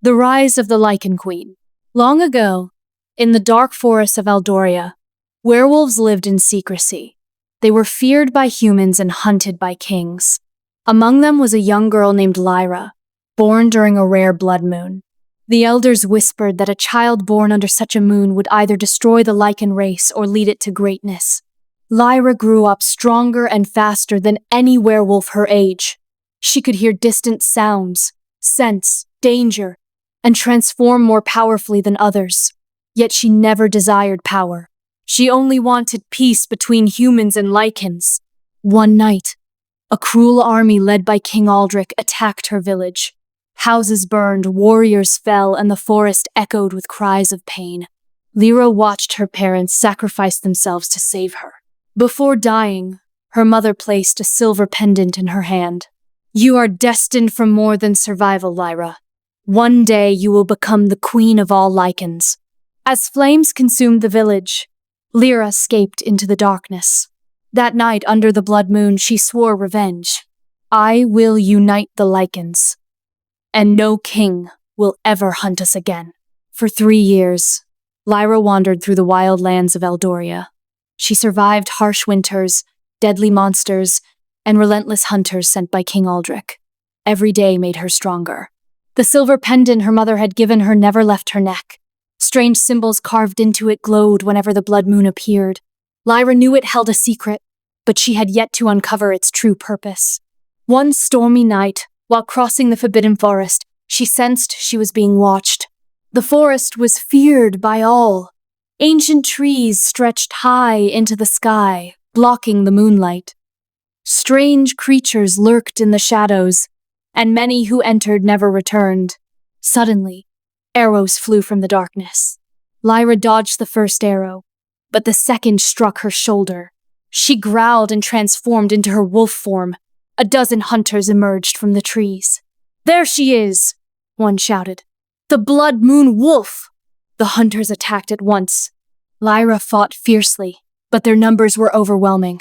The Rise of the Lycan Queen. Long ago, in the dark forests of Eldoria, werewolves lived in secrecy. They were feared by humans and hunted by kings. Among them was a young girl named Lyra, born during a rare blood moon. The elders whispered that a child born under such a moon would either destroy the Lycan race or lead it to greatness. Lyra grew up stronger and faster than any werewolf her age. She could hear distant sounds, sense danger, and transform more powerfully than others. Yet she never desired power. She only wanted peace between humans and Lycans. One night, a cruel army led by King Aldrich attacked her village. Houses burned, warriors fell, and the forest echoed with cries of pain. Lyra watched her parents sacrifice themselves to save her. Before dying, her mother placed a silver pendant in her hand. "You are destined for more than survival, Lyra. One day you will become the queen of all Lycans." As flames consumed the village, Lyra escaped into the darkness. That night, under the blood moon, she swore revenge. "I will unite the Lycans, and no king will ever hunt us again." For 3 years, Lyra wandered through the wild lands of Eldoria. She survived harsh winters, deadly monsters, and relentless hunters sent by King Aldrich. Every day made her stronger. The silver pendant her mother had given her never left her neck. Strange symbols carved into it glowed whenever the blood moon appeared. Lyra knew it held a secret, but she had yet to uncover its true purpose. One stormy night, while crossing the forbidden forest, she sensed she was being watched. The forest was feared by all. Ancient trees stretched high into the sky, blocking the moonlight. Strange creatures lurked in the shadows, and many who entered never returned. Suddenly, arrows flew from the darkness. Lyra dodged the first arrow, but the second struck her shoulder. She growled and transformed into her wolf form. A dozen hunters emerged from the trees. "There she is!" one shouted. "The blood moon wolf!" The hunters attacked at once. Lyra fought fiercely, but their numbers were overwhelming.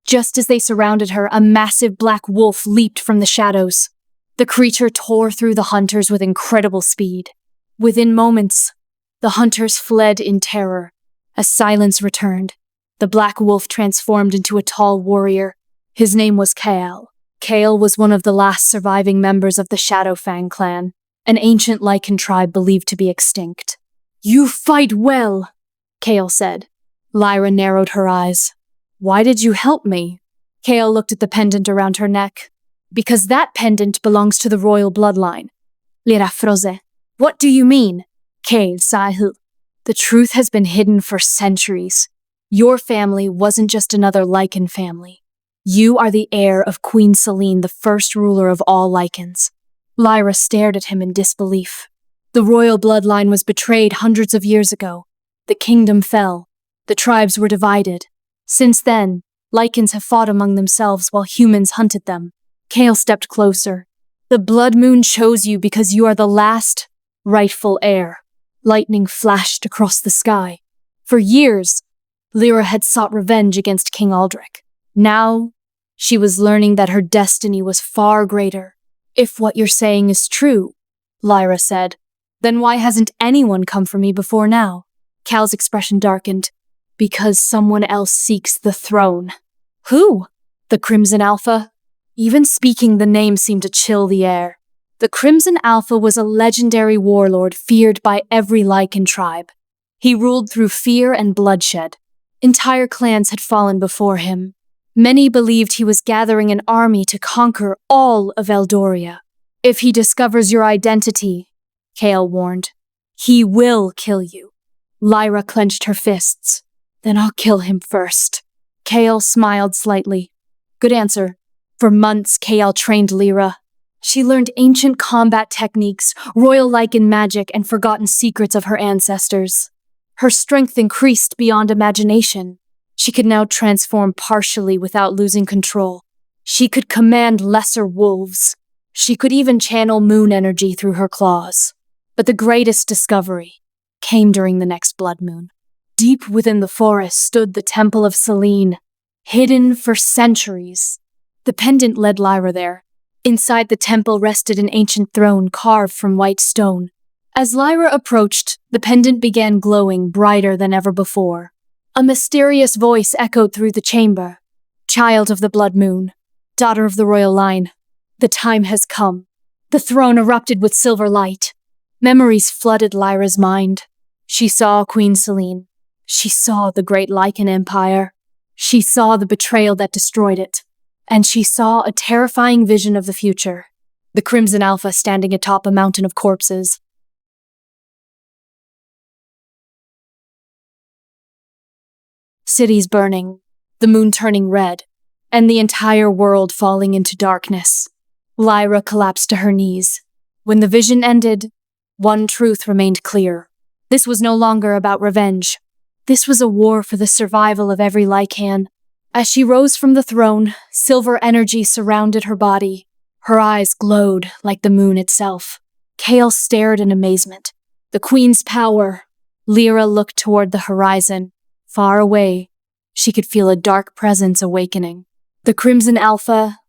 Just as they surrounded her, a massive black wolf leaped from the shadows. The creature tore through the hunters with incredible speed. Within moments, the hunters fled in terror. As silence returned, the black wolf transformed into a tall warrior. His name was Kael. Kael was one of the last surviving members of the Shadowfang clan, an ancient Lycan tribe believed to be extinct. "You fight well," Kael said. Lyra narrowed her eyes. "Why did you help me?" Kael looked at the pendant around her neck. "Because that pendant belongs to the royal bloodline." Lyra froze. "What do you mean?" Kael sahil. "The truth has been hidden for centuries. Your family wasn't just another Lycan family. You are the heir of Queen Selene, the first ruler of all Lycans." Lyra stared at him in disbelief. The royal bloodline was betrayed hundreds of years ago. The kingdom fell. The tribes were divided. Since then, Lycans have fought among themselves while humans hunted them. Kael stepped closer. "The blood moon chose you because you are the last rightful heir." Lightning flashed across the sky. For years, Lyra had sought revenge against King Aldrich. Now, she was learning that her destiny was far greater. "If what you're saying is true," Lyra said, "then why hasn't anyone come for me before now?" Cal's expression darkened. "Because someone else seeks the throne." "Who?" "The Crimson Alpha." Even speaking the name seemed to chill the air. The Crimson Alpha was a legendary warlord feared by every Lycan tribe. He ruled through fear and bloodshed. Entire clans had fallen before him. Many believed he was gathering an army to conquer all of Eldoria. "If he discovers your identity," Kael warned, "he will kill you." Lyra clenched her fists. "Then I'll kill him first." Kael smiled slightly. "Good answer." For months, Kael trained Lyra. She learned ancient combat techniques, royal Lycan magic, and forgotten secrets of her ancestors. Her strength increased beyond imagination. She could now transform partially without losing control. She could command lesser wolves. She could even channel moon energy through her claws. But the greatest discovery came during the next blood moon. Deep within the forest stood the Temple of Selene, hidden for centuries. The pendant led Lyra there. Inside the temple rested an ancient throne carved from white stone. As Lyra approached, the pendant began glowing brighter than ever before. A mysterious voice echoed through the chamber. "Child of the blood moon, daughter of the royal line, the time has come." The throne erupted with silver light. Memories flooded Lyra's mind. She saw Queen Selene. She saw the great Lycan Empire. She saw the betrayal that destroyed it. And she saw a terrifying vision of the future. The Crimson Alpha standing atop a mountain of corpses. Cities burning, the moon turning red, and the entire world falling into darkness. Lyra collapsed to her knees. When the vision ended, one truth remained clear. This was no longer about revenge. This was a war for the survival of every Lycan. As she rose from the throne, silver energy surrounded her body. Her eyes glowed like the moon itself. Kale stared in amazement. The Queen's power. Lyra looked toward the horizon. Far away, she could feel a dark presence awakening. The Crimson Alpha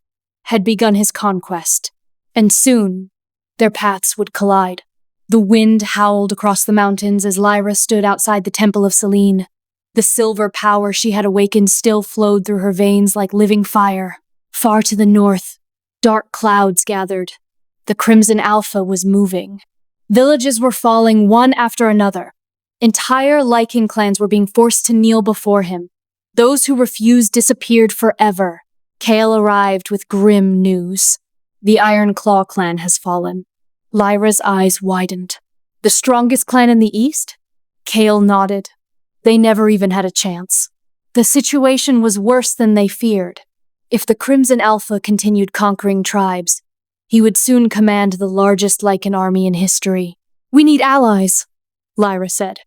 had begun his conquest, and soon their paths would collide. The wind howled across the mountains as Lyra stood outside the Temple of Selene. The silver power she had awakened still flowed through her veins like living fire. Far to the north, dark clouds gathered. The Crimson Alpha was moving. Villages were falling one after another. Entire Lycan clans were being forced to kneel before him. Those who refused disappeared forever. Kale arrived with grim news. The Iron Claw clan has fallen. Lyra's eyes widened. The strongest clan in the east? Kale nodded. They never even had a chance. The situation was worse than they feared. If the Crimson Alpha continued conquering tribes, he would soon command the largest Lycan army in history. "We need allies," Lyra said.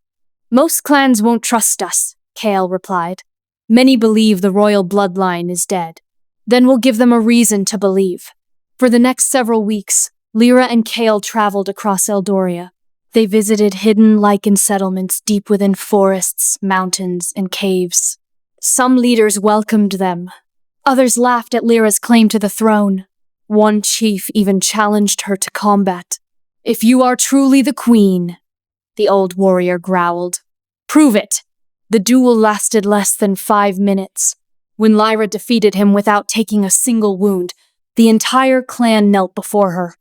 "Most clans won't trust us," Kale replied. "Many believe the royal bloodline is dead. Then we'll give them a reason to believe." For the next several weeks, Lyra and Kale traveled across Eldoria. They visited hidden Lycan settlements deep within forests, mountains, and caves. Some leaders welcomed them. Others laughed at Lyra's claim to the throne. One chief even challenged her to combat. "If you are truly the queen," the old warrior growled, "prove it." The duel lasted less than 5 minutes. When Lyra defeated him without taking a single wound, the entire clan knelt before her.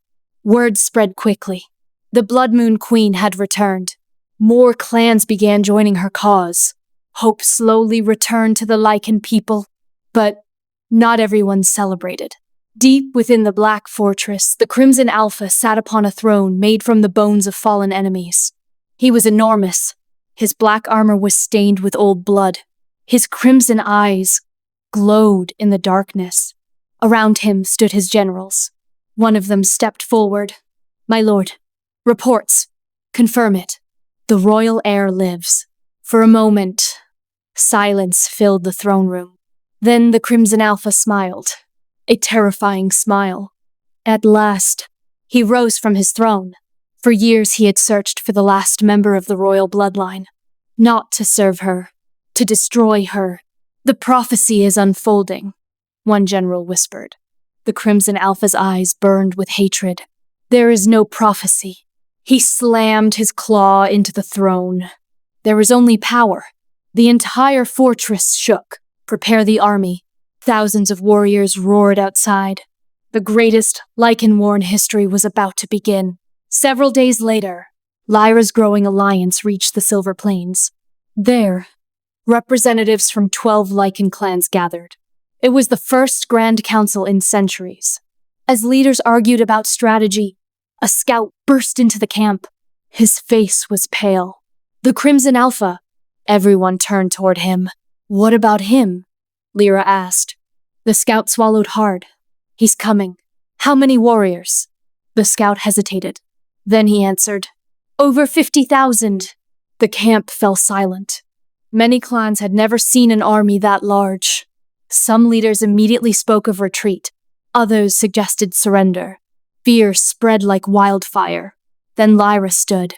Word spread quickly. The Blood Moon Queen had returned. More clans began joining her cause. Hope slowly returned to the Lycan people, but not everyone celebrated. Deep within the Black Fortress, the Crimson Alpha sat upon a throne made from the bones of fallen enemies. He was enormous. His black armor was stained with old blood. His crimson eyes glowed in the darkness. Around him stood his generals. One of them stepped forward. "My lord, reports. Confirm it. The royal heir lives." For a moment, silence filled the throne room. Then the Crimson Alpha smiled. A terrifying smile. At last, he rose from his throne. For years he had searched for the last member of the royal bloodline. Not to serve her, to destroy her. "The prophecy is unfolding," one general whispered. The Crimson Alpha's eyes burned with hatred. "There is no prophecy." He slammed his claw into the throne. There was only power. The entire fortress shook. "Prepare the army." Thousands of warriors roared outside. The greatest Lycan war in history was about to begin. Several days later, Lyra's growing alliance reached the Silver Plains. There, representatives from 12 Lycan clans gathered. It was the first Grand Council in centuries. As leaders argued about strategy, a scout burst into the camp. His face was pale. "The Crimson Alpha." Everyone turned toward him. "What about him?" Lyra asked. The scout swallowed hard. "He's coming." "How many warriors?" The scout hesitated. Then he answered, "Over 50,000. The camp fell silent. Many clans had never seen an army that large. Some leaders immediately spoke of retreat. Others suggested surrender. Fear spread like wildfire. Then Lyra stood.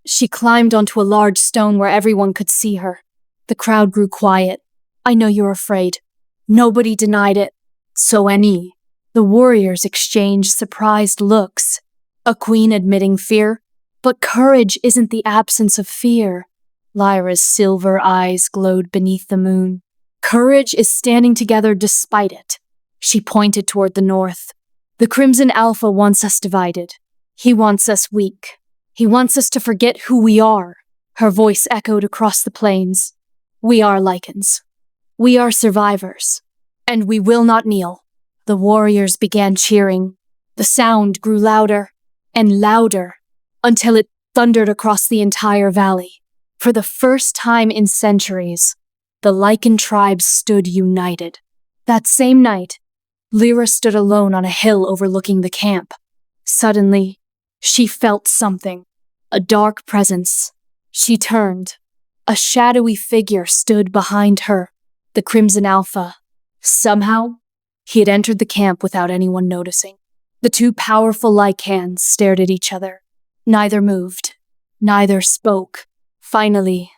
She climbed onto a large stone where everyone could see her. The crowd grew quiet. "I know you're afraid." Nobody denied it. "So any." The warriors exchanged surprised looks. A queen admitting fear? But courage isn't the absence of fear. Lyra's silver eyes glowed beneath the moon. Courage is standing together despite it. She pointed toward the north. The Crimson Alpha wants us divided. He wants us weak. He wants us to forget who we are. Her voice echoed across the plains. We are Lycans. We are survivors. And we will not kneel. The warriors began cheering. The sound grew louder and louder until it thundered across the entire valley. For the first time in centuries, the Lycan tribes stood united. That same night, Lyra stood alone on a hill overlooking the camp. Suddenly, she felt something, a dark presence. She turned. A shadowy figure stood behind her, the Crimson Alpha. Somehow, he had entered the camp without anyone noticing. The two powerful Lycans stared at each other. Neither moved. Neither spoke. Finally,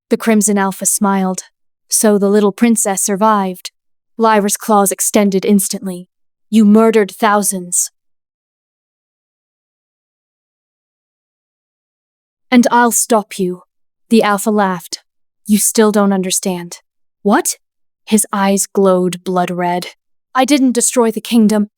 the Crimson Alpha smiled. So the little princess survived. Lyra's claws extended instantly. You murdered thousands. And I'll stop you. The Alpha laughed. You still don't understand. What? His eyes glowed blood red. I didn't destroy the kingdom.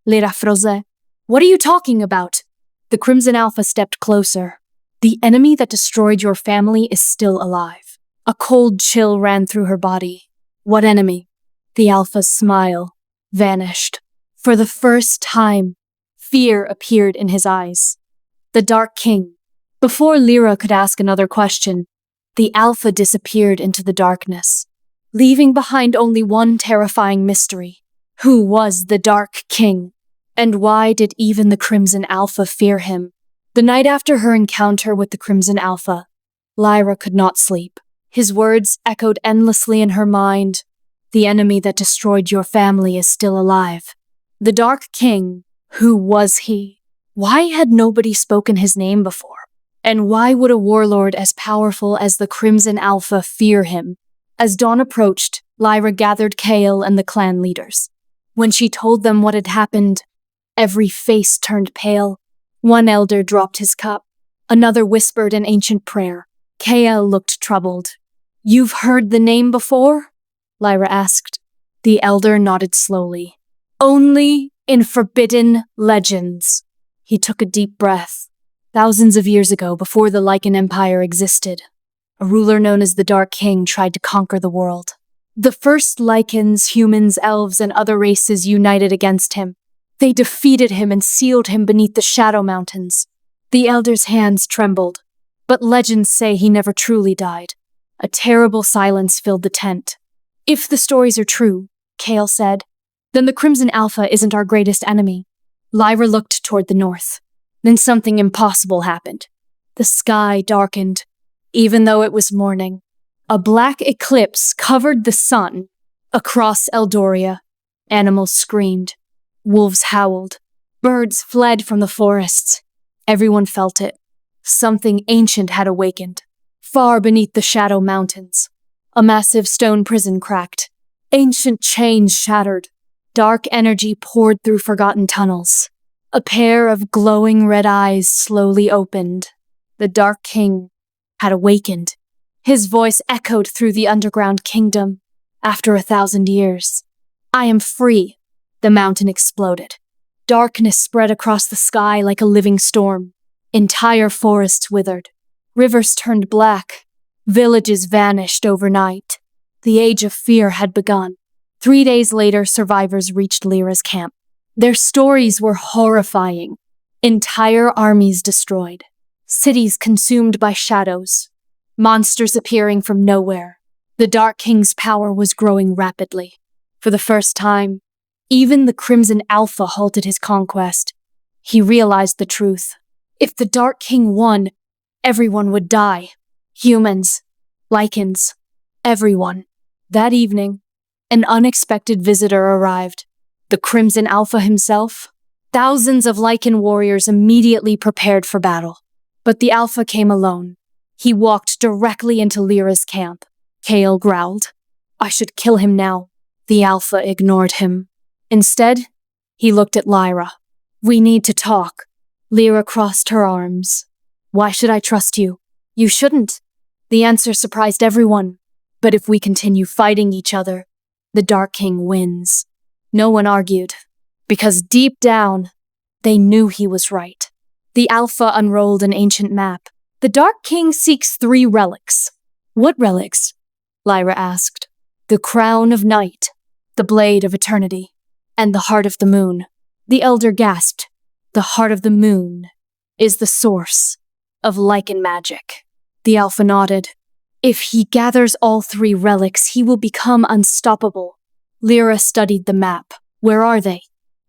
Lyra froze. What are you talking about? The Crimson Alpha stepped closer. The enemy that destroyed your family is still alive. A cold chill ran through her body. What enemy? The Alpha's smile vanished. For the first time, fear appeared in his eyes. The Dark King. Before Lyra could ask another question, the Alpha disappeared into the darkness, leaving behind only one terrifying mystery. Who was the Dark King? And why did even the Crimson Alpha fear him? The night after her encounter with the Crimson Alpha, Lyra could not sleep. His words echoed endlessly in her mind. The enemy that destroyed your family is still alive. The Dark King, who was he? Why had nobody spoken his name before? And why would a warlord as powerful as the Crimson Alpha fear him? As dawn approached, Lyra gathered Kael and the clan leaders. When she told them what had happened, every face turned pale. One elder dropped his cup. Another whispered an ancient prayer. Kael looked troubled. You've heard the name before? Lyra asked. The elder nodded slowly. Only in forbidden legends. He took a deep breath. Thousands of years ago, before the Lycan Empire existed, a ruler known as the Dark King tried to conquer the world. The first Lycans, humans, elves, and other races united against him. They defeated him and sealed him beneath the Shadow Mountains. The elder's hands trembled, but legends say he never truly died. A terrible silence filled the tent. If the stories are true, Kael said, then the Crimson Alpha isn't our greatest enemy. Lyra looked toward the north. Then something impossible happened. The sky darkened, even though it was morning. A black eclipse covered the sun. Across Eldoria, animals screamed. Wolves howled. Birds fled from the forests. Everyone felt it. Something ancient had awakened. Far beneath the Shadow Mountains, a massive stone prison cracked. Ancient chains shattered. Dark energy poured through forgotten tunnels. A pair of glowing red eyes slowly opened. The Dark King had awakened. His voice echoed through the underground kingdom. After 1,000 years, I am free. The mountain exploded. Darkness spread across the sky like a living storm. Entire forests withered. Rivers turned black. Villages vanished overnight. The age of fear had begun. 3 days later, survivors reached Lyra's camp. Their stories were horrifying. Entire armies destroyed. Cities consumed by shadows. Monsters appearing from nowhere. The Dark King's power was growing rapidly. For the first time, even the Crimson Alpha halted his conquest. He realized the truth. If the Dark King won, everyone would die. Humans, Lycans, everyone. That evening, an unexpected visitor arrived. The Crimson Alpha himself. Thousands of Lycan warriors immediately prepared for battle. But the Alpha came alone. He walked directly into Lyra's camp. Kael growled. I should kill him now. The Alpha ignored him. Instead, he looked at Lyra. We need to talk. Lyra crossed her arms. Why should I trust you? You shouldn't. The answer surprised everyone. But if we continue fighting each other, the Dark King wins. No one argued, because deep down, they knew he was right. The Alpha unrolled an ancient map. The Dark King seeks 3 relics. What relics? Lyra asked. The Crown of Night, the Blade of Eternity, and the Heart of the Moon. The Elder gasped. The Heart of the Moon is the source of Lycan magic. The Alpha nodded. If he gathers all 3 relics, he will become unstoppable. Lyra studied the map. Where are they?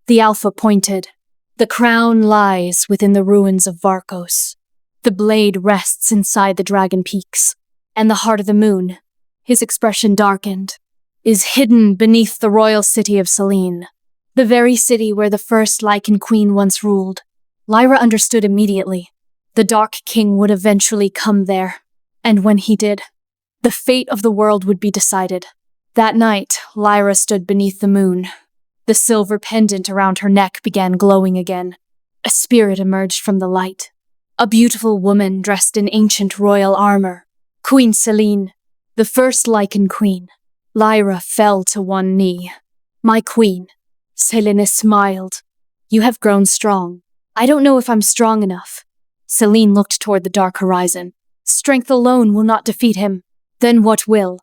The Alpha pointed. The crown lies within the ruins of Varkos. The blade rests inside the Dragon Peaks. And the Heart of the Moon, his expression darkened, is hidden beneath the royal city of Selene, the very city where the first Lycan queen once ruled. Lyra understood immediately. The Dark King would eventually come there, and when he did, the fate of the world would be decided. That night, Lyra stood beneath the moon. The silver pendant around her neck began glowing again. A spirit emerged from the light. A beautiful woman dressed in ancient royal armor. Queen Selene, the first Lycan queen. Lyra fell to one knee. My queen. Selene smiled. You have grown strong. I don't know if I'm strong enough. Selene looked toward the dark horizon. Strength alone will not defeat him. Then what will?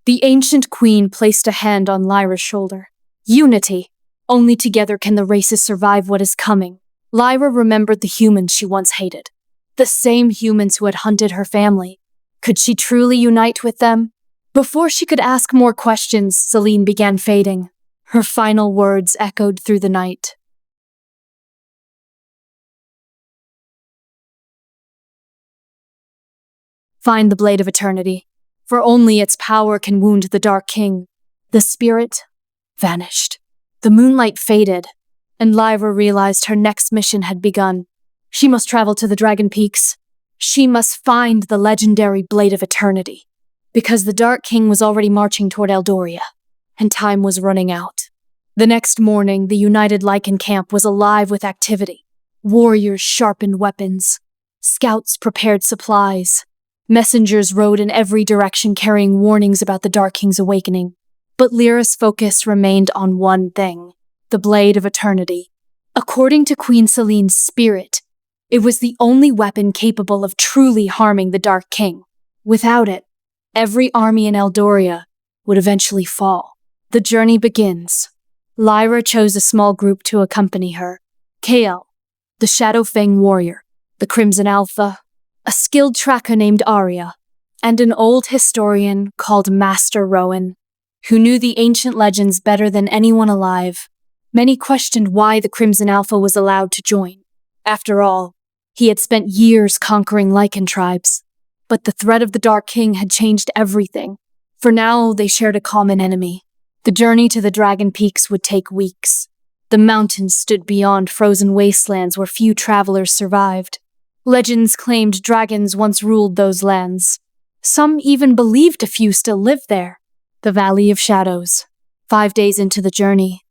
The ancient queen placed a hand on Lyra's shoulder. Unity. Only together can the races survive what is coming. Lyra remembered the humans she once hated. The same humans who had hunted her family. Could she truly unite with them? Before she could ask more questions, Selene began fading. Her final words echoed through the night. Find the Blade of Eternity, for only its power can wound the Dark King. The spirit vanished. The moonlight faded, and Lyra realized her next mission had begun. She must travel to the Dragon Peaks. She must find the legendary Blade of Eternity, because the Dark King was already marching toward Eldoria, and time was running out. The next morning, the united Lycan camp was alive with activity. Warriors sharpened weapons. Scouts prepared supplies. Messengers rode in every direction carrying warnings about the Dark King's awakening. But Lyra's focus remained on one thing, the Blade of Eternity. According to Queen Selene's spirit, it was the only weapon capable of truly harming the Dark King. Without it, every army in Eldoria would eventually fall. The journey begins. Lyra chose a small group to accompany her. Kael, the Shadow Fang warrior, the Crimson Alpha, a skilled tracker named Arya, and an old historian called Master Rowan, who knew the ancient legends better than anyone alive. Many questioned why the Crimson Alpha was allowed to join. After all, he had spent years conquering Lycan tribes. But the threat of the Dark King had changed everything. For now, they shared a common enemy. The journey to the Dragon Peaks would take weeks. The mountains stood beyond frozen wastelands where few travelers survived. Legends claimed dragons once ruled those lands. Some even believed a few still lived there. The Valley of Shadows. 5 days into the journey,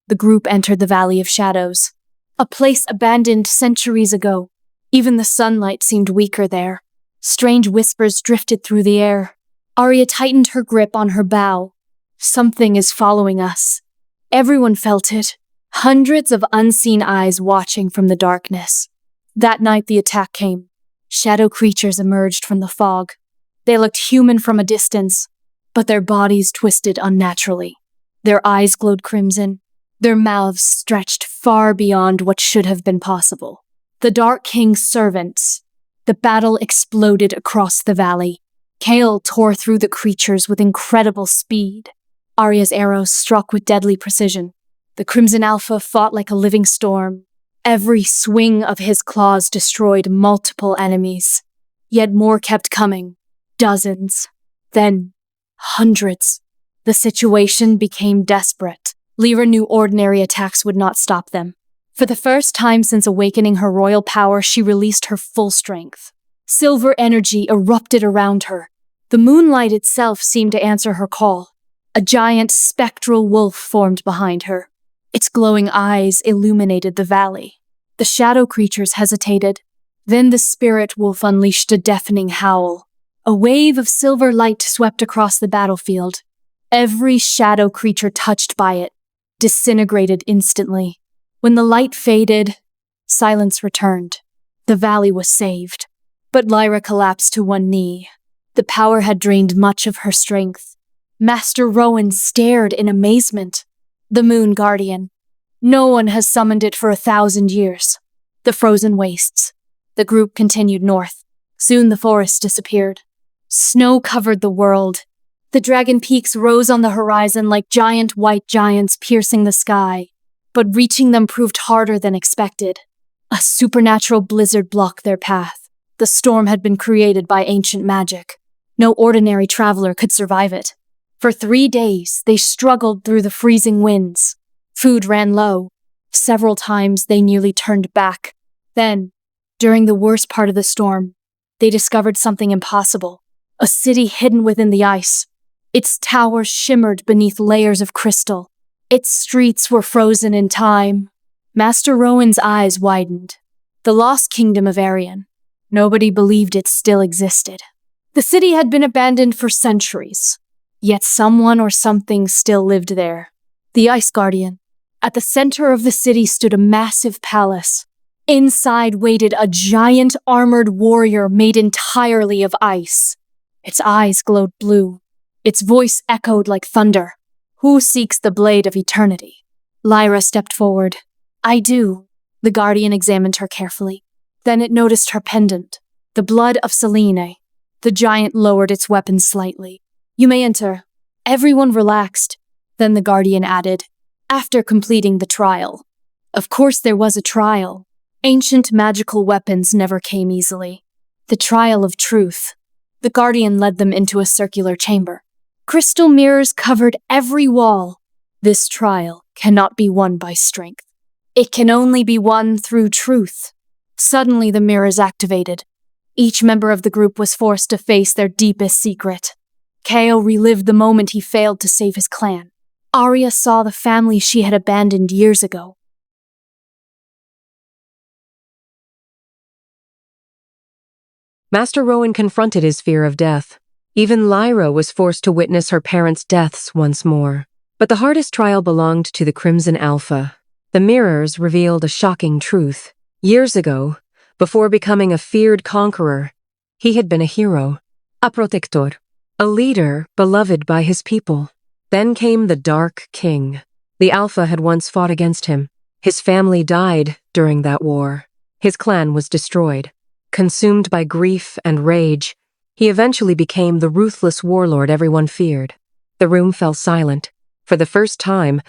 the group entered the Valley of Shadows, a place abandoned centuries ago. Even the sunlight seemed weaker there. Strange whispers drifted through the air. Arya tightened her grip on her bow. Something is following us. Everyone felt it. Hundreds of unseen eyes watching from the darkness. That night the attack came. Shadow creatures emerged from the fog. They looked human from a distance, but their bodies twisted unnaturally. Their eyes glowed crimson. Their mouths stretched far beyond what should have been possible. The Dark King's servants. The battle exploded across the valley. Kael tore through the creatures with incredible speed. Arya's arrows struck with deadly precision. The Crimson Alpha fought like a living storm. Every swing of his claws destroyed multiple enemies. Yet more kept coming. Dozens. Then hundreds. The situation became desperate. Lyra knew ordinary attacks would not stop them. For the first time since awakening her royal power, she released her full strength. Silver energy erupted around her. The moonlight itself seemed to answer her call. A giant spectral wolf formed behind her. Its glowing eyes illuminated the valley. The shadow creatures hesitated. Then the spirit wolf unleashed a deafening howl. A wave of silver light swept across the battlefield. Every shadow creature touched by it disintegrated instantly. When the light faded, silence returned. The valley was saved. But Lyra collapsed to one knee. The power had drained much of her strength. Master Rowan stared in amazement. The Moon Guardian. No one has summoned it for 1,000 years. The frozen wastes. The group continued north. Soon the forest disappeared. Snow covered the world. The dragon peaks rose on the horizon like giant white giants piercing the sky. But reaching them proved harder than expected. A supernatural blizzard blocked their path. The storm had been created by ancient magic. No ordinary traveler could survive it. For 3 days, they struggled through the freezing winds. Food ran low. Several times they nearly turned back. Then, during the worst part of the storm, they discovered something impossible. A city hidden within the ice. Its towers shimmered beneath layers of crystal. Its streets were frozen in time. Master Rowan's eyes widened. The lost kingdom of Arian. Nobody believed it still existed. The city had been abandoned for centuries. Yet someone or something still lived there. The Ice Guardian. At the center of the city stood a massive palace. Inside waited a giant armored warrior made entirely of ice. Its eyes glowed blue. Its voice echoed like thunder. Who seeks the blade of eternity? Lyra stepped forward. I do. The Guardian examined her carefully. Then it noticed her pendant. The blood of Selene. The giant lowered its weapon slightly. You may enter. Everyone relaxed. Then the Guardian added, after completing the trial. Of course there was a trial. Ancient magical weapons never came easily. The trial of truth. The Guardian led them into a circular chamber. Crystal mirrors covered every wall. This trial cannot be won by strength. It can only be won through truth. Suddenly the mirrors activated. Each member of the group was forced to face their deepest secret. Kao relived the moment he failed to save his clan. Arya saw the family she had abandoned years ago. Master Rowan confronted his fear of death. Even Lyra was forced to witness her parents' deaths once more. But the hardest trial belonged to the Crimson Alpha. The mirrors revealed a shocking truth. Years ago, before becoming a feared conqueror, he had been a hero, a protector, a leader beloved by his people. Then came the Dark King. The Alpha had once fought against him. His family died during that war. His clan was destroyed. Consumed by grief and rage, he eventually became the ruthless warlord everyone feared. The room fell silent. For the first time,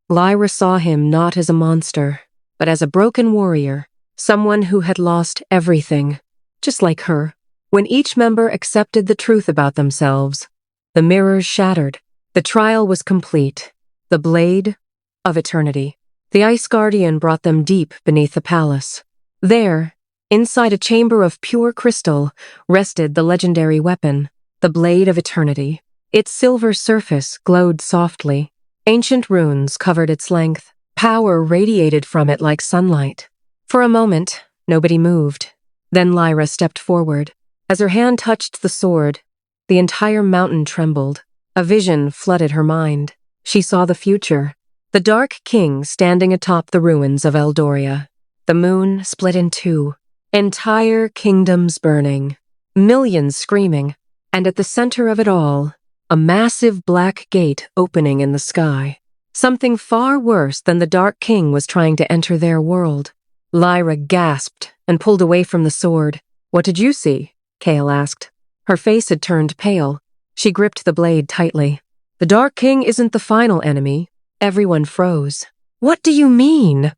Lyra saw him not as a monster, but as a broken warrior, someone who had lost everything, just like her. When each member accepted the truth about themselves, the mirrors shattered. The trial was complete. The blade of eternity. The Ice Guardian brought them deep beneath the palace. There, inside a chamber of pure crystal, rested the legendary weapon, the Blade of Eternity. Its silver surface glowed softly. Ancient runes covered its length. Power radiated from it like sunlight. For a moment, nobody moved. Then Lyra stepped forward. As her hand touched the sword, the entire mountain trembled. A vision flooded her mind. She saw the future. The Dark King standing atop the ruins of Eldoria. The moon split in two. Entire kingdoms burning. Millions screaming. And at the center of it all, a massive black gate opening in the sky. Something far worse than the Dark King was trying to enter their world. Lyra gasped and pulled away from the sword. What did you see? Kale asked. Her face had turned pale. She gripped the blade tightly. The Dark King isn't the final enemy. Everyone froze. What do you mean?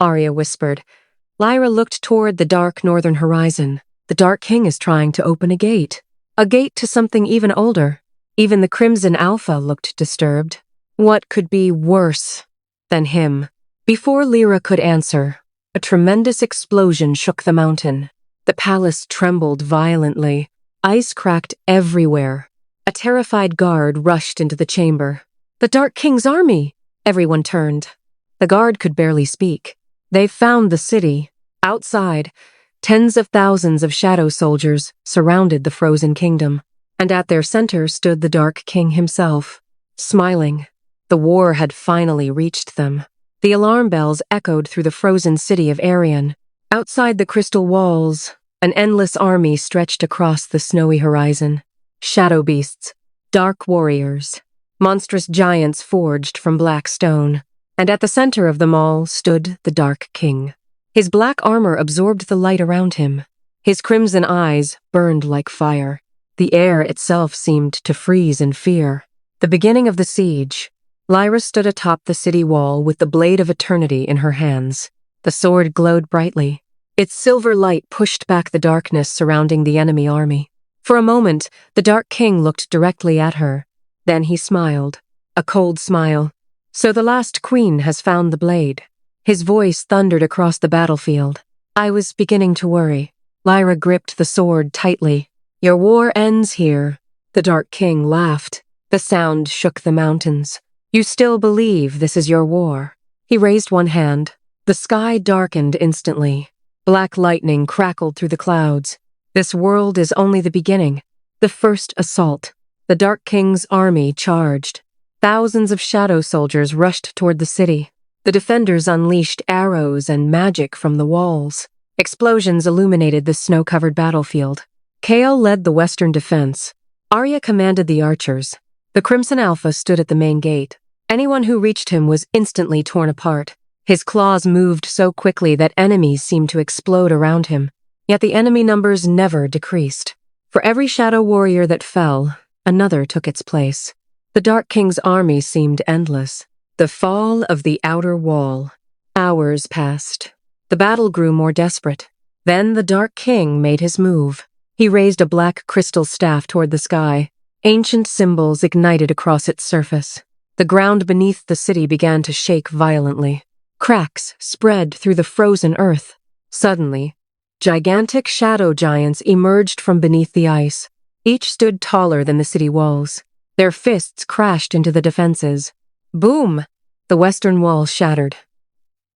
Arya whispered. Lyra looked toward the dark northern horizon. The Dark King is trying to open a gate. A gate to something even older. Even the Crimson Alpha looked disturbed. What could be worse than him? Before Lyra could answer, a tremendous explosion shook the mountain. The palace trembled violently. Ice cracked everywhere. A terrified guard rushed into the chamber. The Dark King's army! Everyone turned. The guard could barely speak. They found the city. Outside, Tens of thousands of shadow soldiers surrounded the frozen kingdom, and at their center stood the Dark King himself, smiling. The war had finally reached them. The alarm bells echoed through the frozen city of Arion. Outside the crystal walls, an endless army stretched across the snowy horizon. Shadow beasts, dark warriors, monstrous giants forged from black stone, and at the center of them all stood the Dark King. His black armor absorbed the light around him. His crimson eyes burned like fire. The air itself seemed to freeze in fear. The beginning of the siege. Lyra stood atop the city wall with the blade of eternity in her hands. The sword glowed brightly. Its silver light pushed back the darkness surrounding the enemy army. For a moment, the Dark King looked directly at her. Then he smiled. A cold smile. "So the last queen has found the blade." His voice thundered across the battlefield. I was beginning to worry. Lyra gripped the sword tightly. "Your war ends here." The Dark King laughed. The sound shook the mountains. "You still believe this is your war?" He raised one hand. The sky darkened instantly. Black lightning crackled through the clouds. This world is only the beginning. The first assault. The Dark King's army charged. Thousands of shadow soldiers rushed toward the city. The defenders unleashed arrows and magic from the walls. Explosions illuminated the snow-covered battlefield. Kael led the western defense. Arya commanded the archers. The Crimson Alpha stood at the main gate. Anyone who reached him was instantly torn apart. His claws moved so quickly that enemies seemed to explode around him. Yet the enemy numbers never decreased. For every shadow warrior that fell, another took its place. The Dark King's army seemed endless. The fall of the outer wall. Hours passed. The battle grew more desperate. Then the Dark King made his move. He raised a black crystal staff toward the sky. Ancient symbols ignited across its surface. The ground beneath the city began to shake violently. Cracks spread through the frozen earth. Suddenly, gigantic shadow giants emerged from beneath the ice. Each stood taller than the city walls. Their fists crashed into the defenses. Boom! The western wall shattered.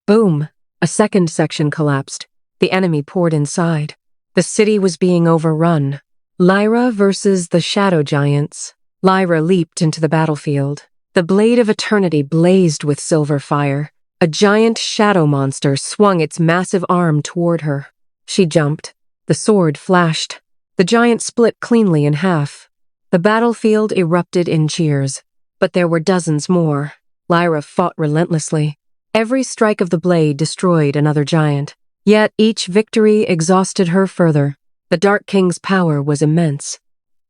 Boom! A second section collapsed. The enemy poured inside. The city was being overrun. Lyra versus the shadow giants. Lyra leaped into the battlefield. The blade of eternity blazed with silver fire. A giant shadow monster swung its massive arm toward her. She jumped. The sword flashed. The giant split cleanly in half. The battlefield erupted in cheers. But there were dozens more. Lyra fought relentlessly. Every strike of the blade destroyed another giant. Yet each victory exhausted her further. The Dark King's power was immense.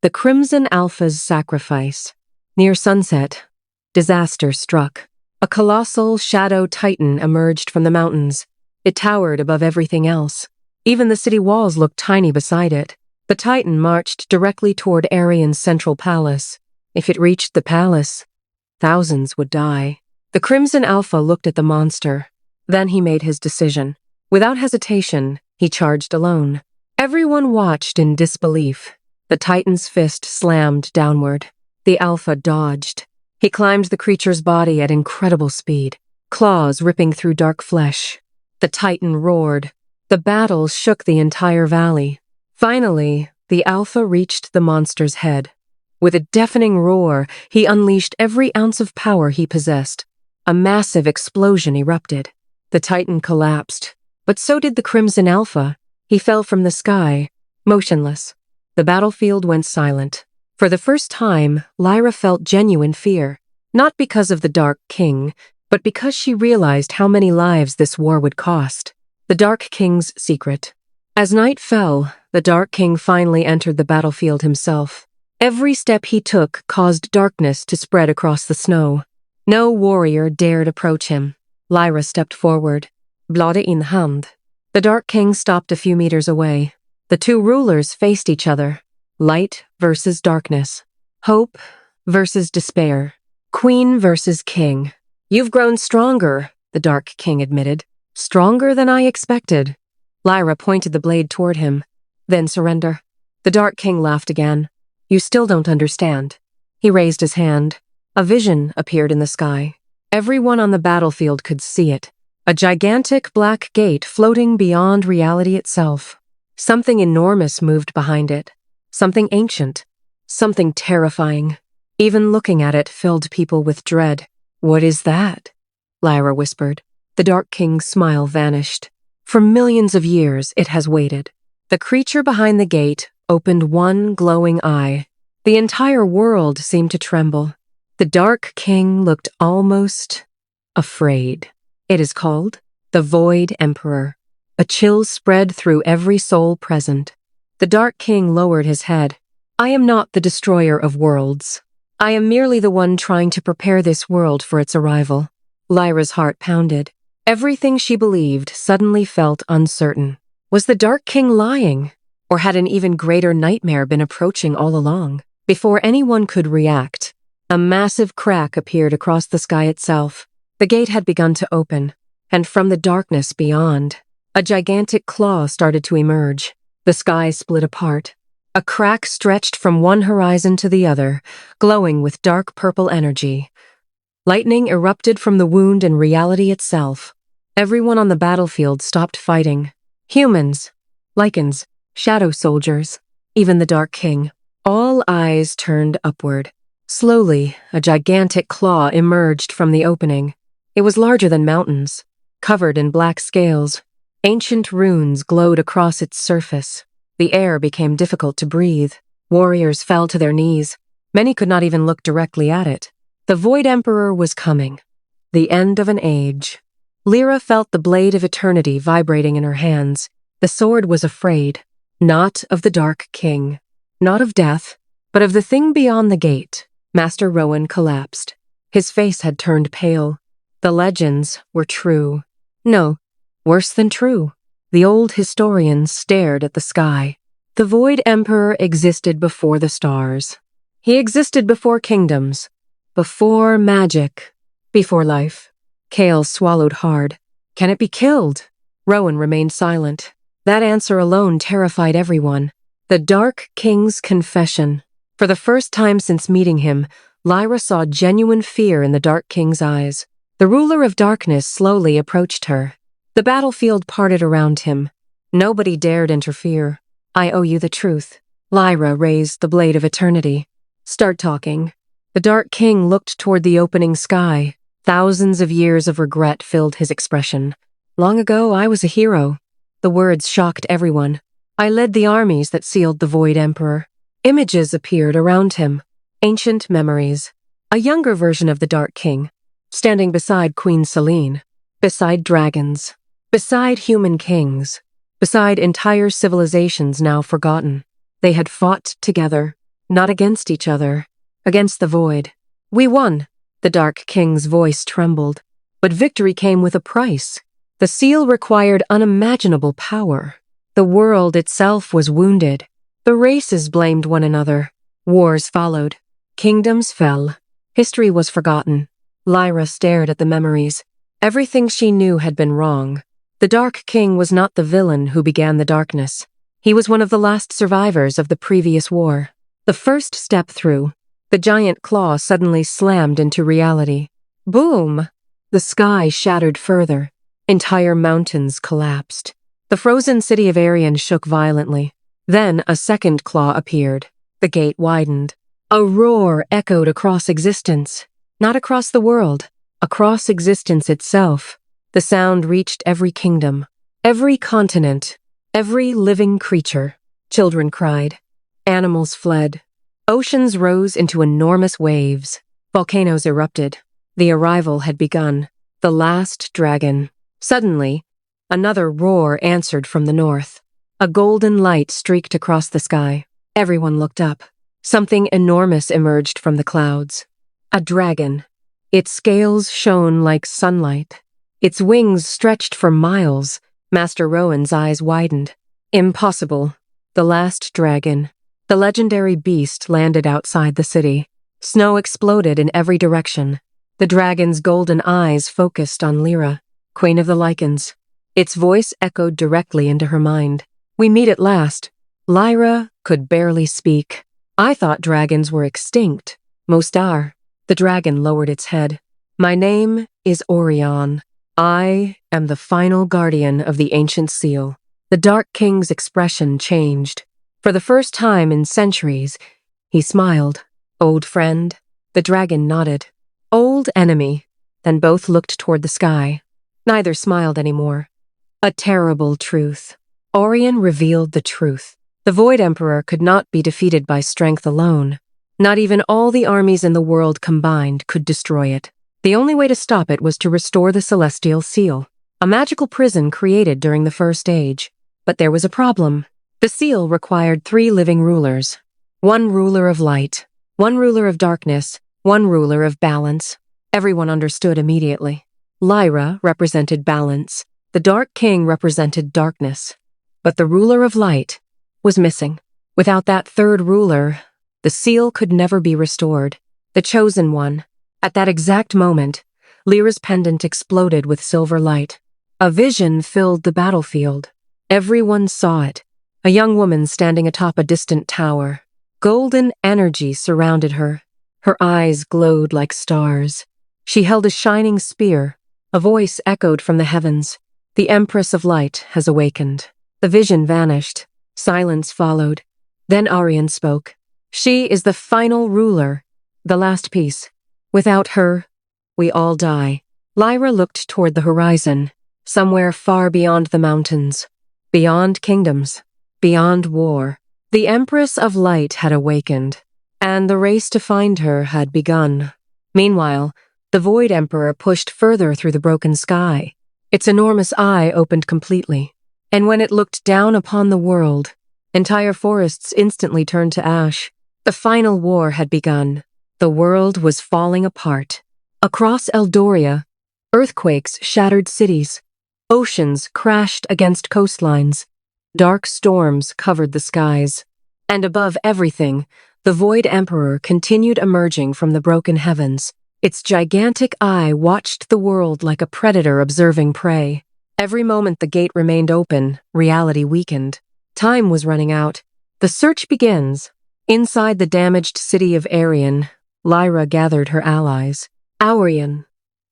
The Crimson Alpha's sacrifice. Near sunset, disaster struck. A colossal shadow titan emerged from the mountains. It towered above everything else. Even the city walls looked tiny beside it. The titan marched directly toward Arion's central palace. If it reached the palace, thousands would die. The Crimson Alpha looked at the monster. Then he made his decision. Without hesitation, he charged alone. Everyone watched in disbelief. The titan's fist slammed downward. The Alpha dodged. He climbed the creature's body at incredible speed, claws ripping through dark flesh. The titan roared. The battle shook the entire valley. Finally, the Alpha reached the monster's head. With a deafening roar, he unleashed every ounce of power he possessed. A massive explosion erupted. The titan collapsed, but so did the Crimson Alpha. He fell from the sky, motionless. The battlefield went silent. For the first time, Lyra felt genuine fear, not because of the Dark King, but because she realized how many lives this war would cost. The Dark King's secret. As night fell, the Dark King finally entered the battlefield himself. Every step he took caused darkness to spread across the snow. No warrior dared approach him. Lyra stepped forward, blade in hand. The Dark King stopped a few meters away. The two rulers faced each other. Light versus darkness. Hope versus despair. Queen versus king. "You've grown stronger," the Dark King admitted. "Stronger than I expected." Lyra pointed the blade toward him. "Then surrender." The Dark King laughed again. "You still don't understand." He raised his hand. A vision appeared in the sky. Everyone on the battlefield could see it. A gigantic black gate floating beyond reality itself. Something enormous moved behind it. Something ancient. Something terrifying. Even looking at it filled people with dread. "What is that?" Lyra whispered. The Dark King's smile vanished. For millions of years it has waited. The creature behind the gate opened one glowing eye. The entire world seemed to tremble. The Dark King looked almost afraid. "It is called the Void Emperor." A chill spread through every soul present. The Dark King lowered his head. "I am not the destroyer of worlds. I am merely the one trying to prepare this world for its arrival." Lyra's heart pounded. Everything she believed suddenly felt uncertain. Was the Dark King lying? Or had an even greater nightmare been approaching all along? Before anyone could react, a massive crack appeared across the sky itself. The gate had begun to open, and from the darkness beyond, a gigantic claw started to emerge. The sky split apart. A crack stretched from one horizon to the other, glowing with dark purple energy. Lightning erupted from the wound in reality itself. Everyone on the battlefield stopped fighting. Humans, Lycans, shadow soldiers, even the Dark King. All eyes turned upward. Slowly, a gigantic claw emerged from the opening. It was larger than mountains, covered in black scales. Ancient runes glowed across its surface. The air became difficult to breathe. Warriors fell to their knees. Many could not even look directly at it. The Void Emperor was coming. The end of an age. Lyra felt the blade of eternity vibrating in her hands. The sword was afraid, not of the Dark King, not of death, but of the thing beyond the gate. Master Rowan collapsed. His face had turned pale. The legends were true. No, worse than true. The old historians stared at the sky. The Void Emperor existed before the stars. He existed before kingdoms, before magic, before life. Kale swallowed hard. Can it be killed? Rowan remained silent. That answer alone terrified everyone. The Dark King's confession. For the first time since meeting him, Lyra saw genuine fear in the Dark King's eyes. The ruler of darkness slowly approached her. The battlefield parted around him. Nobody dared interfere. "I owe you the truth." Lyra raised the blade of eternity. "Start talking." The Dark King looked toward the opening sky. Thousands of years of regret filled his expression. "Long ago, I was a hero." The words shocked everyone. "I led the armies that sealed the Void Emperor." Images appeared around him. Ancient memories. A younger version of the Dark King, standing beside Queen Selene, beside dragons, beside human kings, beside entire civilizations now forgotten. They had fought together, not against each other, against the void. "We won." The Dark King's voice trembled. But victory came with a price. The seal required unimaginable power. The world itself was wounded. The races blamed one another. Wars followed. Kingdoms fell. History was forgotten. Lyra stared at the memories. Everything she knew had been wrong. The Dark King was not the villain who began the darkness. He was one of the last survivors of the previous war. The first step through, the giant claw suddenly slammed into reality. Boom! The sky shattered further. Entire mountains collapsed. The frozen city of Arian shook violently. Then a second claw appeared. The gate widened. A roar echoed across existence. Not across the world, across existence itself. The sound reached every kingdom, every continent, every living creature. Children cried. Animals fled. Oceans rose into enormous waves. Volcanoes erupted. The arrival had begun. The last dragon. Suddenly, another roar answered from the north. A golden light streaked across the sky. Everyone looked up. Something enormous emerged from the clouds. A dragon. Its scales shone like sunlight. Its wings stretched for miles. Master Rowan's eyes widened. Impossible. The last dragon. The legendary beast landed outside the city. Snow exploded in every direction. The dragon's golden eyes focused on Lyra, Queen of the Lycans. Its voice echoed directly into her mind. "We meet at last." Lyra could barely speak. "I thought dragons were extinct." "Most are." The dragon lowered its head. "My name is Orion. I am the final guardian of the ancient seal." The Dark King's expression changed. For the first time in centuries, he smiled. Old friend? The dragon nodded. Old enemy? Then both looked toward the sky. Neither smiled anymore. A terrible truth. Orion revealed the truth. The Void Emperor could not be defeated by strength alone. Not even all the armies in the world combined could destroy it. The only way to stop it was to restore the Celestial Seal, a magical prison created during the First Age. But there was a problem. The seal required 3 living rulers. 1 ruler of light, 1 ruler of darkness, 1 ruler of balance. Everyone understood immediately. Lyra represented balance. The Dark King represented darkness. But the ruler of light was missing. Without that 3rd ruler, the seal could never be restored. The chosen one. At that exact moment, Lyra's pendant exploded with silver light. A vision filled the battlefield. Everyone saw it. A young woman standing atop a distant tower. Golden energy surrounded her. Her eyes glowed like stars. She held a shining spear. A voice echoed from the heavens. The Empress of Light has awakened. The vision vanished. Silence followed. Then Orion spoke. She is the final ruler, the last piece. Without her, we all die. Lyra looked toward the horizon, somewhere far beyond the mountains, beyond kingdoms, beyond war. The Empress of Light had awakened, and the race to find her had begun. Meanwhile, the Void Emperor pushed further through the broken sky. Its enormous eye opened completely, and when it looked down upon the world, entire forests instantly turned to ash. The final war had begun. The world was falling apart. Across Eldoria, earthquakes shattered cities. Oceans crashed against coastlines. Dark storms covered the skies. And above everything, the Void Emperor continued emerging from the broken heavens. Its gigantic eye watched the world like a predator observing prey. Every moment the gate remained open, reality weakened. Time was running out. The search begins. Inside the damaged city of Arion, Lyra gathered her allies. Aurion,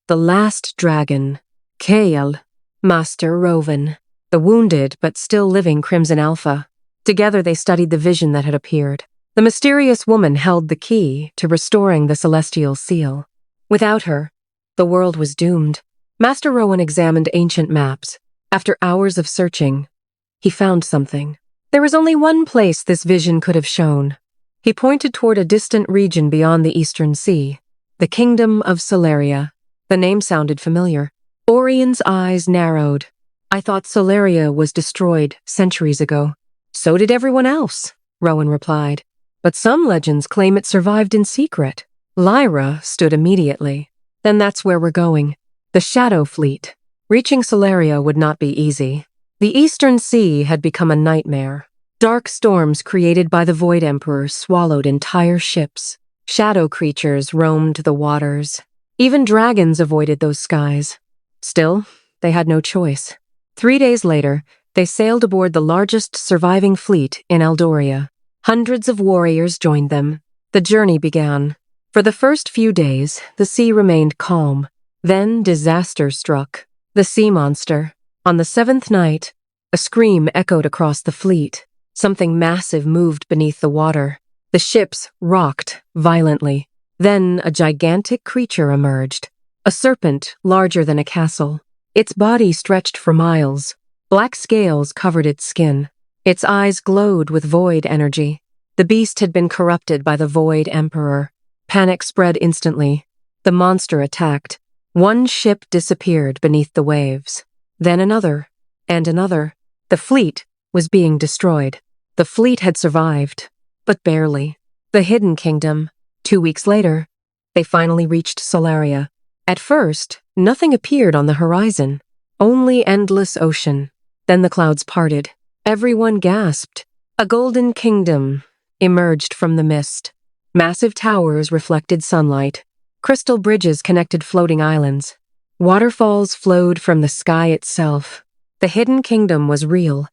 the last dragon, Kael, Master Rowan, the wounded but still living Crimson Alpha. Together they studied the vision that had appeared. The mysterious woman held the key to restoring the Celestial Seal. Without her, the world was doomed. Master Rowan examined ancient maps. After hours of searching, he found something. There was only one place this vision could have shown. He pointed toward a distant region beyond the Eastern Sea, the Kingdom of Solaria. The name sounded familiar. Orion's eyes narrowed. I thought Solaria was destroyed centuries ago. So did everyone else, Rowan replied. But some legends claim it survived in secret. Lyra stood immediately. Then that's where we're going. The Shadow Fleet. Reaching Solaria would not be easy. The Eastern Sea had become a nightmare. Dark storms created by the Void Emperor swallowed entire ships. Shadow creatures roamed the waters. Even dragons avoided those skies. Still, they had no choice. 3 days later, they sailed aboard the largest surviving fleet in Eldoria. Hundreds of warriors joined them. The journey began. For the first few days, the sea remained calm. Then disaster struck. The sea monster. On the 7th night, a scream echoed across the fleet. Something massive moved beneath the water. The ships rocked violently. Then a gigantic creature emerged. A serpent larger than a castle. Its body stretched for miles. Black scales covered its skin. Its eyes glowed with void energy. The beast had been corrupted by the Void Emperor. Panic spread instantly. The monster attacked. One ship disappeared beneath the waves. Then another, and another. The fleet was being destroyed. The fleet had survived, but barely. The Hidden Kingdom. 2 weeks later, they finally reached Solaria. At first, nothing appeared on the horizon. Only endless ocean. Then the clouds parted. Everyone gasped. A golden kingdom emerged from the mist. Massive towers reflected sunlight. Crystal bridges connected floating islands. Waterfalls flowed from the sky itself. The Hidden Kingdom was real.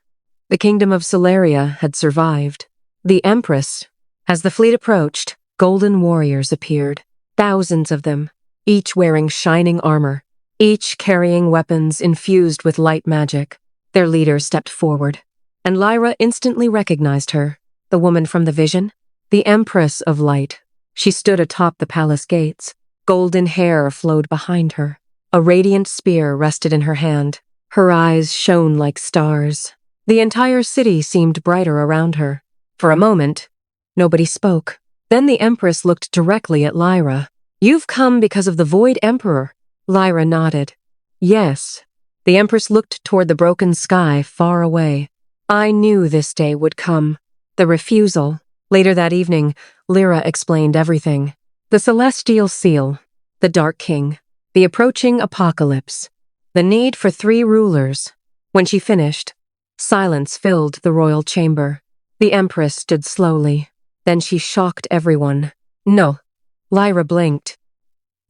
The Kingdom of Solaria had survived. The Empress. As the fleet approached, golden warriors appeared. Thousands of them, each wearing shining armor, each carrying weapons infused with light magic. Their leader stepped forward, and Lyra instantly recognized her, the woman from the vision, the Empress of Light. She stood atop the palace gates. Golden hair flowed behind her. A radiant spear rested in her hand. Her eyes shone like stars. The entire city seemed brighter around her. For a moment, nobody spoke. Then the Empress looked directly at Lyra. "You've come because of the Void Emperor." Lyra nodded. "Yes." The Empress looked toward the broken sky far away. "I knew this day would come." The refusal. Later that evening, Lyra explained everything. The Celestial Seal, the Dark King, the approaching apocalypse, the need for 3 rulers. When she finished, silence filled the royal chamber. The Empress stood slowly. Then she shocked everyone. "No." Lyra blinked.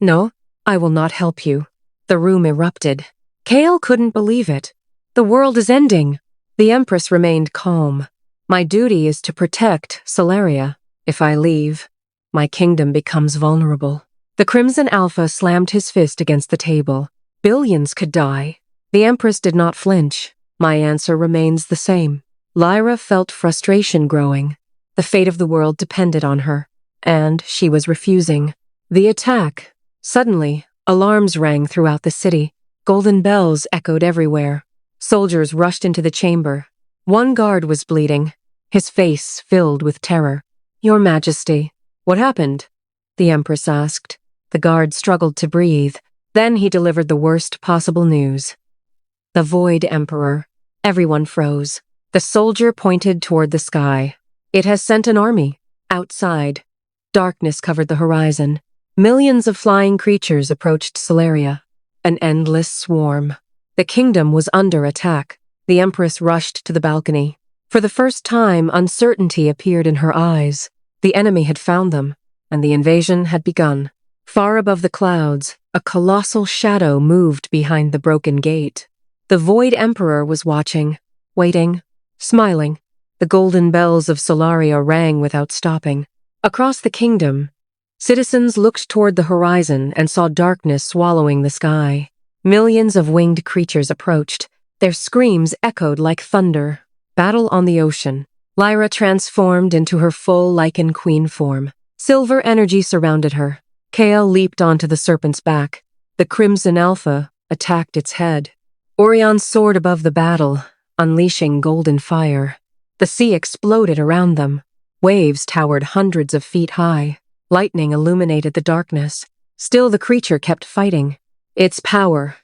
"No, I will not help you." The room erupted. Kale couldn't believe it. "The world is ending." The Empress remained calm. "My duty is to protect Solaria. If I leave, my kingdom becomes vulnerable." The Crimson Alpha slammed his fist against the table. "Billions could die." The Empress did not flinch. "My answer remains the same." Lyra felt frustration growing. The fate of the world depended on her, and she was refusing. The attack. Suddenly, alarms rang throughout the city. Golden bells echoed everywhere. Soldiers rushed into the chamber. One guard was bleeding, his face filled with terror. "Your Majesty." "What happened?" the Empress asked. The guard struggled to breathe. Then he delivered the worst possible news. "The Void Emperor." Everyone froze. The soldier pointed toward the sky. "It has sent an army." Outside, darkness covered the horizon. Millions of flying creatures approached Solaria. An endless swarm. The kingdom was under attack. The Empress rushed to the balcony. For the first time, uncertainty appeared in her eyes. The enemy had found them, and the invasion had begun. Far above the clouds, a colossal shadow moved behind the broken gate. The Void Emperor was watching, waiting, smiling. The golden bells of Solaria rang without stopping. Across the kingdom, citizens looked toward the horizon and saw darkness swallowing the sky. Millions of winged creatures approached. Their screams echoed like thunder. Battle on the ocean. Lyra transformed into her full Lycan queen form. Silver energy surrounded her. Kale leaped onto the serpent's back. The Crimson Alpha attacked its head. Orion soared above the battle, unleashing golden fire. The sea exploded around them. Waves towered hundreds of feet high. Lightning illuminated the darkness. Still, the creature kept fighting. Its power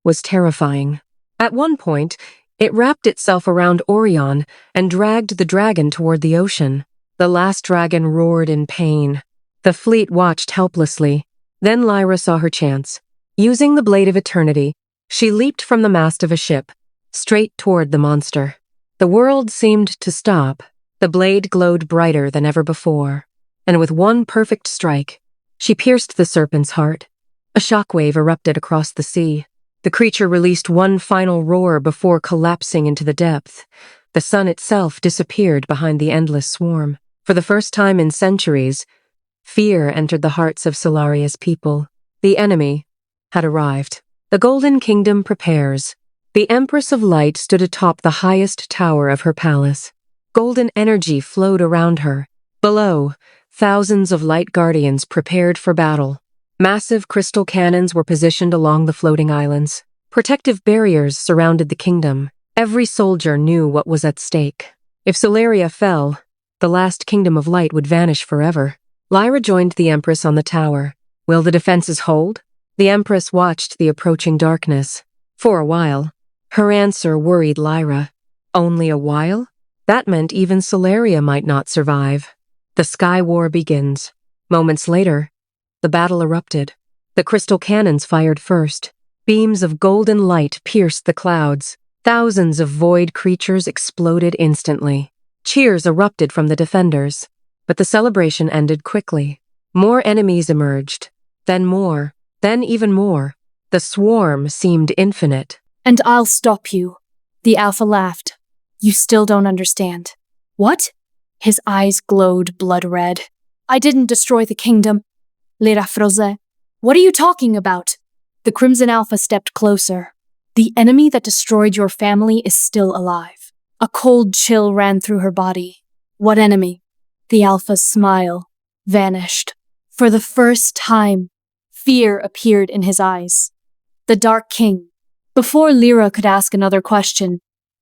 was terrifying. At one point, it wrapped itself around Orion and dragged the dragon toward the ocean. The last dragon roared in pain. The fleet watched helplessly. Then Lyra saw her chance. Using the Blade of Eternity, she leaped from the mast of a ship, straight toward the monster. The world seemed to stop. The blade glowed brighter than ever before, and with one perfect strike, she pierced the serpent's heart. A shockwave erupted across the sea. The creature released one final roar before collapsing into the depth. The sun itself disappeared behind the endless swarm. For the first time in centuries, fear entered the hearts of Solaria's people. The enemy had arrived. The Golden Kingdom prepares. The Empress of Light stood atop the highest tower of her palace. Golden energy flowed around her. Below, thousands of light guardians prepared for battle. Massive crystal cannons were positioned along the floating islands. Protective barriers surrounded the kingdom. Every soldier knew what was at stake. If Solaria fell, the last kingdom of light would vanish forever. Lyra joined the Empress on the tower. Will the defenses hold? The Empress watched the approaching darkness. For a while. Her answer worried Lyra. Only a while? That meant even Solaria might not survive. The Sky War begins. Moments later, the battle erupted. The crystal cannons fired first. Beams of golden light pierced the clouds. Thousands of void creatures exploded instantly. Cheers erupted from the defenders. But the celebration ended quickly. More enemies emerged. Then more. Then even more. The swarm seemed infinite. "And I'll stop you." The Alpha laughed. "You still don't understand." "What?" His eyes glowed blood red. "I didn't destroy the kingdom." Lyra froze. "What are you talking about?" The Crimson Alpha stepped closer. The enemy that destroyed your family is still alive. A cold chill ran through her body. What enemy? The Alpha's smile vanished. For the first time, fear appeared in his eyes. The Dark King. Before Lyra could ask another question,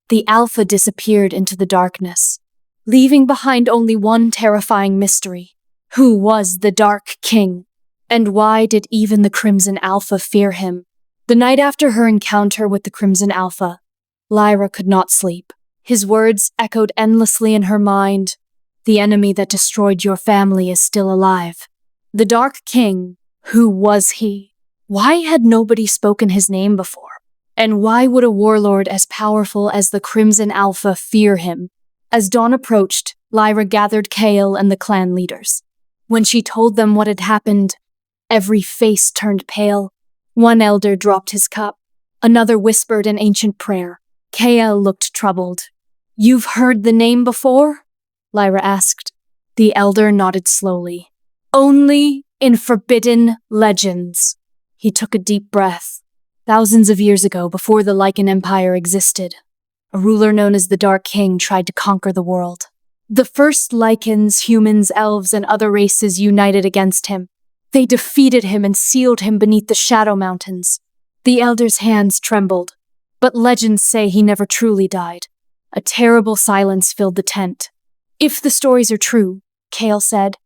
the Alpha disappeared into the darkness, leaving behind only one terrifying mystery. Who was the Dark King? And why did even the Crimson Alpha fear him? The night after her encounter with the Crimson Alpha, Lyra could not sleep. His words echoed endlessly in her mind. The enemy that destroyed your family is still alive. The Dark King, who was he? Why had nobody spoken his name before? And why would a warlord as powerful as the Crimson Alpha fear him? As dawn approached, Lyra gathered Kale and the clan leaders. When she told them what had happened, every face turned pale. One elder dropped his cup. Another whispered an ancient prayer. Kale looked troubled. "You've heard the name before?" Lyra asked. The elder nodded slowly. "Only in forbidden legends." He took a deep breath. Thousands of years ago, before the Lycan Empire existed, a ruler known as the Dark King tried to conquer the world. The first Lycans, humans, elves, and other races united against him. They defeated him and sealed him beneath the Shadow Mountains. The elder's hands trembled, but legends say he never truly died. A terrible silence filled the tent. "If the stories are true," Kale said,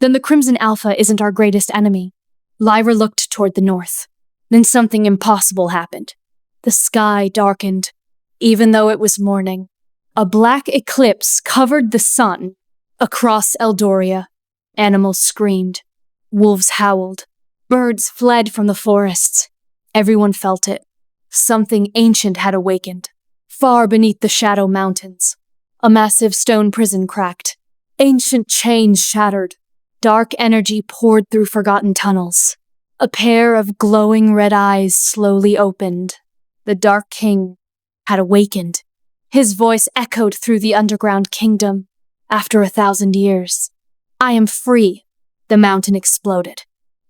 "then the Crimson Alpha isn't our greatest enemy." Lyra looked toward the north. Then something impossible happened. The sky darkened, even though it was morning. A black eclipse covered the sun. Across Eldoria, animals screamed. Wolves howled. Birds fled from the forests. Everyone felt it. Something ancient had awakened. Far beneath the Shadow Mountains, a massive stone prison cracked. Ancient chains shattered. Dark energy poured through forgotten tunnels. A pair of glowing red eyes slowly opened. The Dark King had awakened. His voice echoed through the underground kingdom. After 1,000 years, "I am free." The mountain exploded.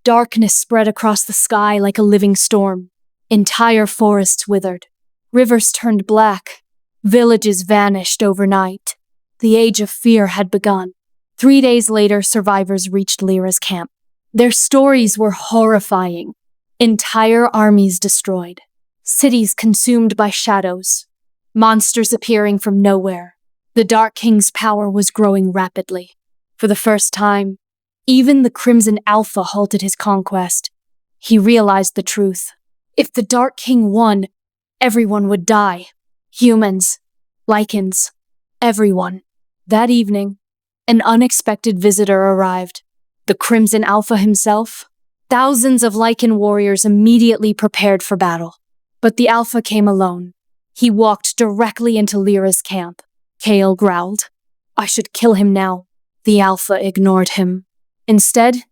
Darkness spread across the sky like a living storm. Entire forests withered. Rivers turned black. Villages vanished overnight. The age of fear had begun. 3 days later, survivors reached Lyra's camp. Their stories were horrifying. Entire armies destroyed. Cities consumed by shadows. Monsters appearing from nowhere. The Dark King's power was growing rapidly. For the first time, even the Crimson Alpha halted his conquest. He realized the truth. If the Dark King won, everyone would die. Humans, Lycans, everyone. That evening, an unexpected visitor arrived. The Crimson Alpha himself. Thousands of Lycan warriors immediately prepared for battle. But the Alpha came alone. He walked directly into Lyra's camp. Kale growled. "I should kill him now." The Alpha ignored him. Instead,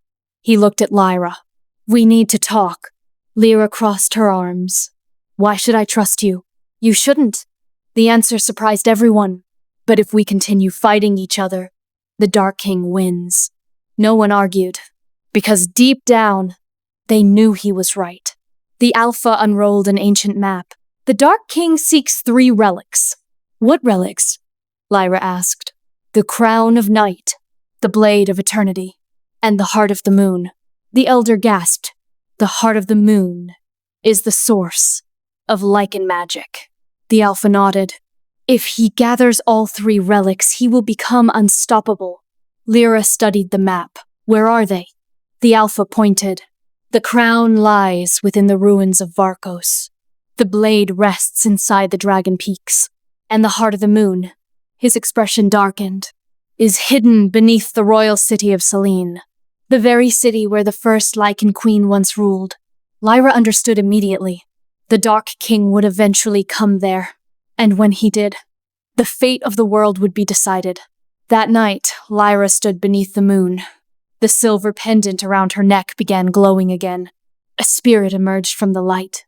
he looked at Lyra. "We need to talk." Lyra crossed her arms. "Why should I trust you?" "You shouldn't." The answer surprised everyone. "But if we continue fighting each other, the Dark King wins." No one argued, because deep down, they knew he was right. The Alpha unrolled an ancient map. "The Dark King seeks 3 relics." "What relics?" Lyra asked. "The Crown of Night, the Blade of Eternity, and the Heart of the Moon." The elder gasped. "The Heart of the Moon is the source of Lycan magic." The Alpha nodded. "If he gathers all 3 relics, he will become unstoppable." Lyra studied the map. "Where are they?" The Alpha pointed. "The crown lies within the ruins of Varkos. The blade rests inside the Dragon Peaks. And the Heart of the Moon," his expression darkened, "is hidden beneath the royal city of Selene, the very city where the first Lycan queen once ruled." Lyra understood immediately. The Dark King would eventually come there. And when he did, the fate of the world would be decided. That night, Lyra stood beneath the moon. The silver pendant around her neck began glowing again. A spirit emerged from the light.